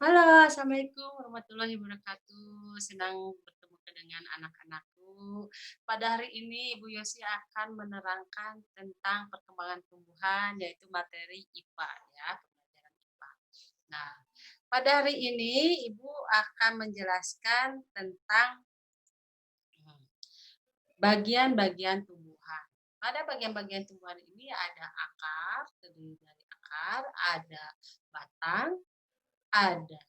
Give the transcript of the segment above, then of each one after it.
Halo, Assalamualaikum warahmatullahi wabarakatuh. Senang bertemu dengan anak-anakku. Pada hari ini Ibu Yosi akan menerangkan tentang perkembangan tumbuhan, yaitu materi IPA ya, pembelajaran IPA. Nah, pada hari ini Ibu akan menjelaskan tentang bagian-bagian tumbuhan. Pada bagian-bagian tumbuhan ini ada akar, terdiri dari akar, ada batang, ada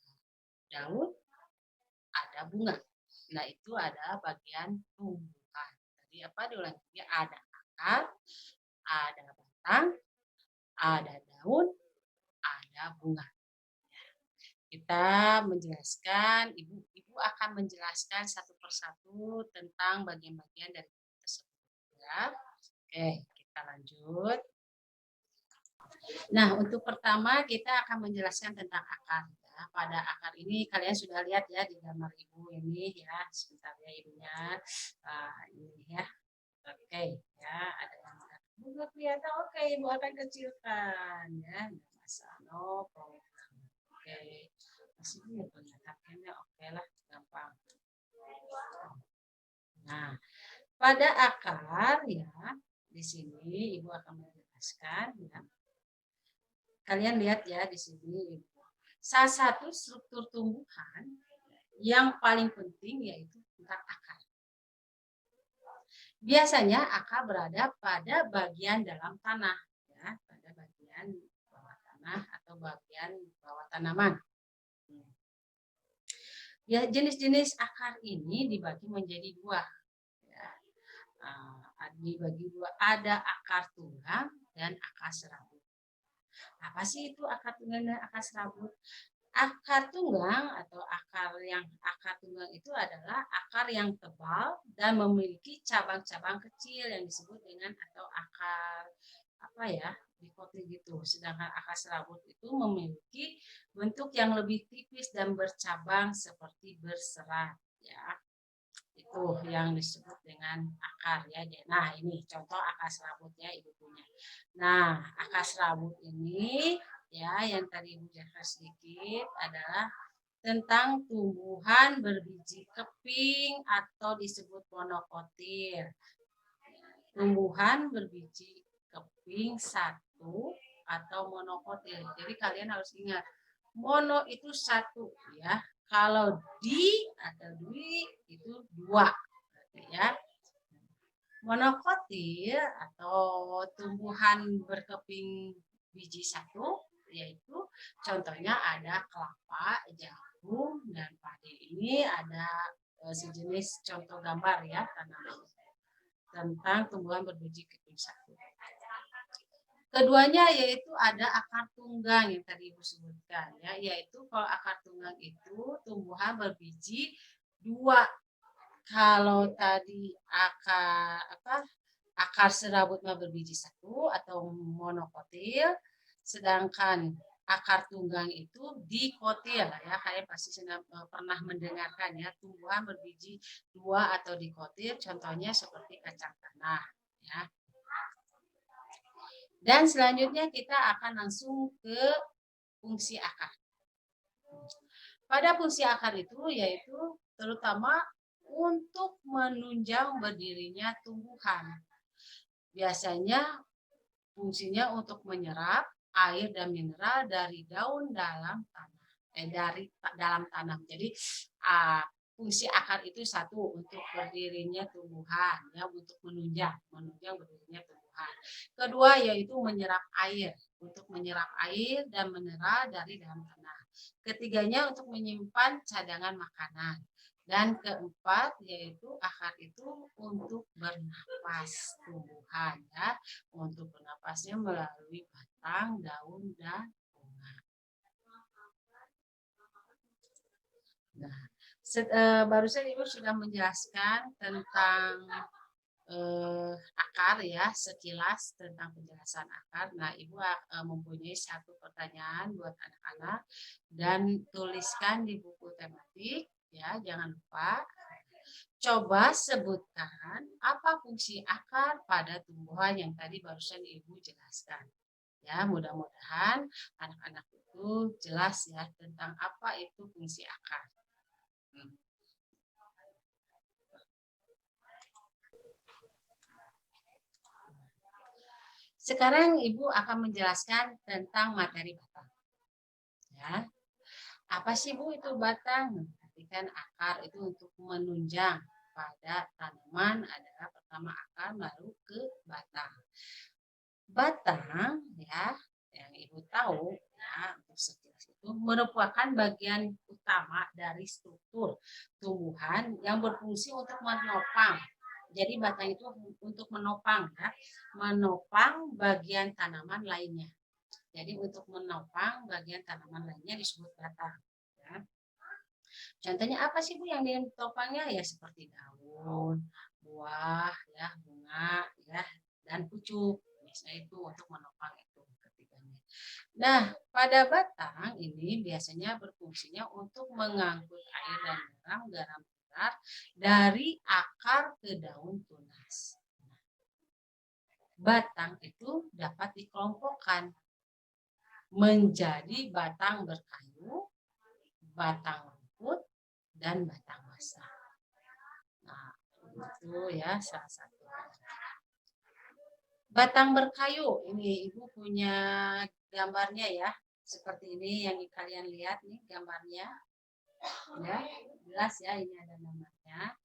daun, ada bunga. Nah, itu ada bagian tumbuhan. Tadi apa diulangi? Ada akar, ada batang, ada daun, ada bunga. Kita menjelaskan, ibu akan menjelaskan satu persatu tentang bagian-bagian dari tersebut. Ya. Oke, kita lanjut. Nah, untuk pertama kita akan menjelaskan tentang akar. Ya. Pada akar ini kalian sudah lihat ya di gambar ibu ini ya. Sebentar ya ibunya. Ini ya. Oke, ya ada yang belum kelihatan. Oke, ibu akan kecilkan ya. Nggak masalah, no problem. Oke, masih belum kelihatan. Oke lah, gampang. Nah, pada akar ya, di sini ibu akan menjelaskan ya. Kalian lihat ya di sini. Salah satu struktur tumbuhan yang paling penting yaitu tentang akar. Biasanya akar berada pada bagian dalam tanah, ya, pada bagian bawah tanah atau bagian bawah tanaman. Ya, jenis-jenis akar ini dibagi menjadi dua. Ya. Dibagi dua, ada akar tunggang dan akar serabut. Apa sih itu akar tunggang dan akar serabut? Akar tunggang atau akar tunggang itu adalah akar yang tebal dan memiliki cabang-cabang kecil yang disebut dengan atau akar apa ya dikotil gitu. Sedangkan akar serabut itu memiliki bentuk yang lebih tipis dan bercabang seperti berserat ya. Itu yang disebut dengan akar ya. Nah, ini contoh akar serabut ya Ibu punya. Nah, akar serabut ini ya yang tadi Ibu jelaskan sedikit adalah tentang tumbuhan berbiji keping atau disebut monokotil. Tumbuhan berbiji keping satu atau monokotil. Jadi kalian harus ingat, mono itu satu ya. Kalau di atau dwi itu dua ya. Monokotil atau tumbuhan berkeping biji satu yaitu contohnya ada kelapa, jagung, dan padi. Ini ada sejenis contoh gambar ya tentang tumbuhan berbiji keping satu. Keduanya yaitu ada akar tunggang yang tadi Ibu sebutkan ya, yaitu kalau akar tunggang itu tumbuhan berbiji dua. Kalau tadi akar serabut mah berbiji satu atau monokotil, sedangkan akar tunggang itu dikotil ya. Kalian pasti sudah pernah mendengarkan ya tumbuhan berbiji dua atau dikotil, contohnya seperti kacang tanah ya. Dan selanjutnya kita akan langsung ke fungsi akar. Pada fungsi akar itu yaitu terutama untuk menunjang berdirinya tumbuhan. Biasanya fungsinya untuk menyerap air dan mineral dari daun dalam tanah. Dari dalam tanah. Jadi fungsi akar itu satu untuk berdirinya tumbuhan, ya untuk menunjang berdirinya tumbuhan. Kedua yaitu menyerap air, untuk menyerap air dan mineral dari dalam tanah. Ketiganya untuk menyimpan cadangan makanan. Dan keempat yaitu akar itu untuk bernapas tumbuhan ya, untuk bernapasnya melalui batang, daun, dan bunga. Nah, barusan Ibu sudah menjelaskan tentang akar ya, sekilas tentang penjelasan akar. Nah, Ibu mempunyai satu pertanyaan buat anak-anak dan tuliskan di buku tematik ya, jangan lupa. Coba sebutkan apa fungsi akar pada tumbuhan yang tadi barusan Ibu jelaskan. Ya, mudah-mudahan anak-anak itu jelas ya tentang apa itu fungsi akar. Hmm. Sekarang Ibu akan menjelaskan tentang materi batang. Ya, apa sih Bu itu batang? Berarti kan akar itu untuk menunjang pada tanaman adalah pertama akar baru ke batang. Batang ya yang Ibu tahu ya untuk sekilas itu merupakan bagian utama dari struktur tumbuhan yang berfungsi untuk menopang. Jadi batang itu untuk menopang ya, menopang bagian tanaman lainnya. Jadi untuk menopang bagian tanaman lainnya disebut batang. Ya. Contohnya apa sih Bu yang ditopangnya ya seperti daun, buah, ya bunga, ya dan pucuk. Biasanya itu untuk menopang itu ketiganya. Nah, pada batang ini biasanya berfungsinya untuk mengangkut air dan garam berat dari akar ke daun tunas. Batang itu dapat dikelompokkan menjadi batang berkayu, batang rumput, dan batang basah. Nah, itu ya salah satu. Batang berkayu, ini Ibu punya gambarnya ya. Seperti ini yang kalian lihat nih gambarnya. Ya, jelas ya ini ada namanya.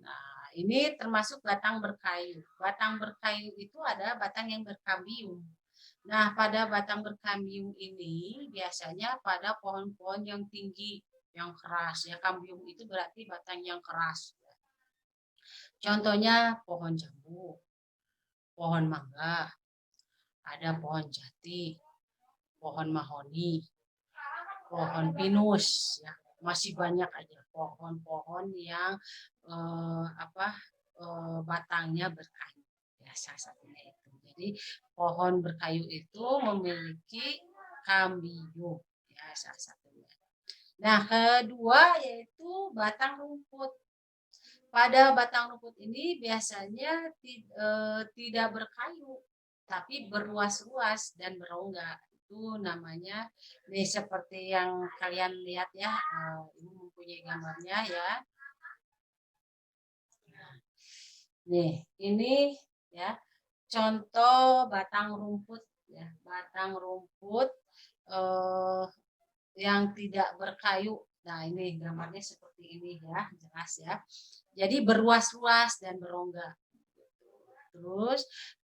Nah, ini termasuk batang berkayu. Batang berkayu itu ada batang yang berkambium. Nah, pada batang berkambium ini biasanya pada pohon-pohon yang tinggi, yang keras. Ya, kambium itu berarti batang yang keras. Contohnya pohon jambu, pohon mangga, ada pohon jati, pohon mahoni, pohon pinus, ya masih banyak aja pohon-pohon yang batangnya berkayu. Ya, salah satunya itu. Jadi pohon berkayu itu memiliki kambium, ya salah satunya. Nah, kedua yaitu batang rumput. Pada batang rumput ini biasanya tidak berkayu, tapi berluas-luas dan berongga. Itu namanya, nih seperti yang kalian lihat ya, Ibu mempunyai gambarnya ya. Nih, ini ya contoh batang rumput ya, batang rumput eh, yang tidak berkayu. Nah, ini gambarnya seperti ini ya, jelas ya. Jadi berluas-luas dan berongga. Terus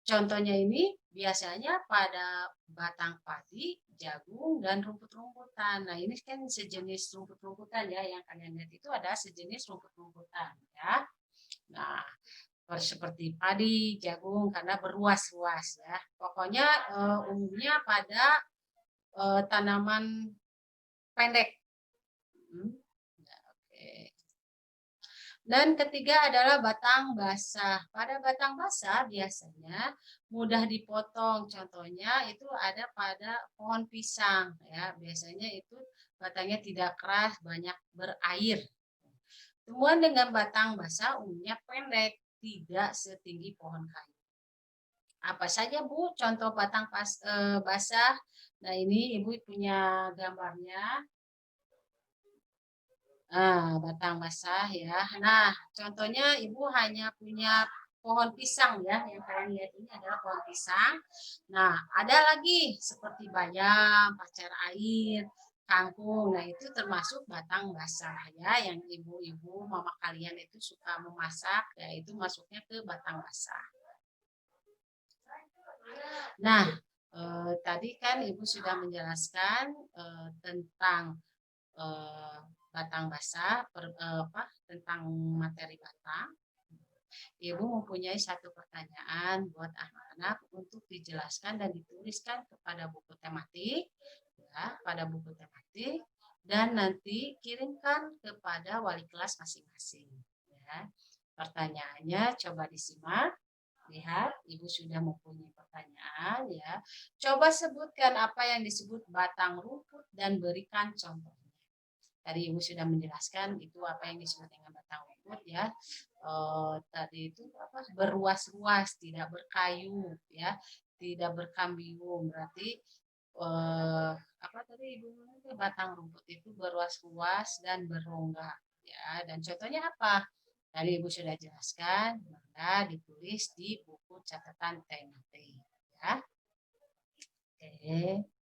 contohnya ini biasanya pada batang padi, jagung, dan rumput-rumputan. Nah, ini kan sejenis rumput-rumputan ya, yang kalian lihat itu ada sejenis rumput-rumputan ya. Nah, seperti padi, jagung, karena berluas-luas ya. Pokoknya umumnya pada tanaman pendek. Oke. Dan ketiga adalah batang basah. Pada batang basah biasanya mudah dipotong. Contohnya itu ada pada pohon pisang ya. Biasanya itu batangnya tidak keras, banyak berair. Tumbuhan dengan batang basah umumnya pendek, tidak setinggi pohon kayu. Apa saja Bu contoh batang basah? Nah, ini Ibu punya gambarnya. Nah, batang basah ya. Nah, contohnya Ibu hanya punya pohon pisang ya. Yang kalian lihat ini adalah pohon pisang. Nah, ada lagi seperti bayam, pacar air, kangkung. Nah, itu termasuk batang basah ya. Yang ibu-ibu, mama kalian itu suka memasak, ya itu masuknya ke batang basah. Nah, tadi kan Ibu sudah menjelaskan tentang batang basah, tentang materi batang. Ibu mempunyai satu pertanyaan buat anak-anak untuk dijelaskan dan dituliskan kepada buku tematik, ya, pada buku tematik, dan nanti kirimkan kepada wali kelas masing-masing. Ya. Pertanyaannya coba disimak. Lihat, Ibu sudah mempunyai pertanyaan ya. Coba sebutkan apa yang disebut batang rumput dan berikan contohnya. Tadi Ibu sudah menjelaskan itu apa yang disebut dengan batang rumput ya. Tadi itu apa? Berluas-luas, tidak berkayu ya. tidak berkambium, berarti apa tadi Ibu bilang tuh, batang rumput itu berluas-luas dan berongga, ya. Dan contohnya apa? Tadi Ibu sudah jelaskan, maka ditulis di buku catatan TMT, ya. Oke.